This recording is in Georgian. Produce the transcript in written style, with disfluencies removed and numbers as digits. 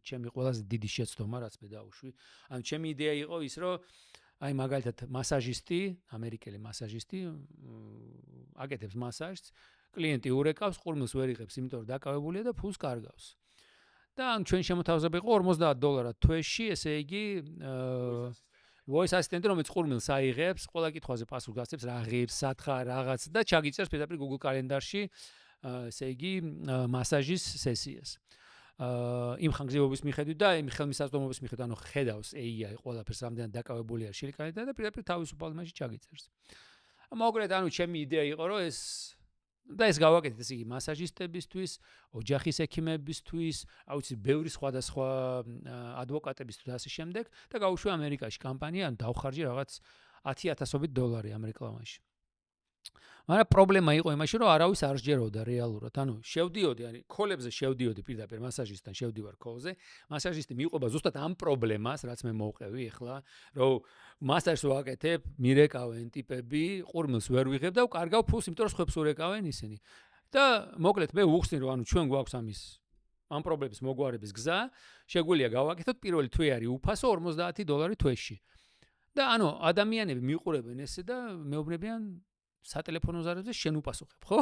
ჩემი ყველაზე დიდი შეცდომა რაც მე დავუშვი. ანუ ჩემი იდეა იყო ის, რომ აი მაგალითად მასაჟისტი, ამერიკელი მასაჟისტი აკეთებს მასაჟს, კლიენტი ურეკავს, ყურმილს ვერ იღებს, იმიტომ რომ დაკავებულია და ფულს კარგავს. და ან ჩვენ შემოთავაზება იყო $50 თვეში, ესე იგი voice assistant რომელიც ყურმილს აიღებს, ყველა კითხვაზე პასუხს გასცემს, რა ღირს, სათხარ, რაღაც და ჩაგიწერს პირდაპირ Google კალენდარში, ესე იგი მასაჟის სესიას. იმ ხანგრძლივობის მიხედვით და იმ ხელმისაწვდომობის მიხედვით, ანუ ხედავს AI ყველაფერს რამდენად დაკავებული არის შილიკანიდან და პირდაპირ თავისუფალ მასში ჩაგიწერს. მოკლედ, ანუ ჩემი იდეა იყო, რომ ეს გავაკეთეთ, ესე იგი მასაჟისტებისთვის, ოჯახის ექიმებისთვის, აუცილებლად ბევრი სხვადასხვა ადვოკატებისთვის და ასე შემდეგ და გავუშვი ამერიკაში კამპანია, ანუ დავხარჯე რაღაც $10,000 ამ რეკლამაში. მაგრამ პრობლემა იყო იმაში, რომ არავის არ სჯეროდა რეალურად. ანუ შევდიოდი, ანუ კოლებზე შევდიოდი პირდაპირ მასაჟისტთან, შევდივარ კოლზე. მასაჟისტი მიყვება ზუსტად ამ პრობლემას, რაც მე მოვყევი ახლა, რომ მასაჟს ვაკეთებ, მირეკავენ ტიპები, ყურმილს ვერ ვიღებ და ვკარგავ ფულს, იმიტომ რომ სხვებს ურეკავენ ისინი. და მოკლედ მე ვუხსნი, რომ ანუ ჩვენ გვაქვს ამ პრობლემის მოგვარების გზა, შეგვიძლია გავაკეთოთ პირველი თვე არის უფასო $50 თვეში. და ანუ ადამიანები მიყურებენ ესე და მეუბნებიან სატელეფონო ზარებზე შენ უპასუხებ, ხო?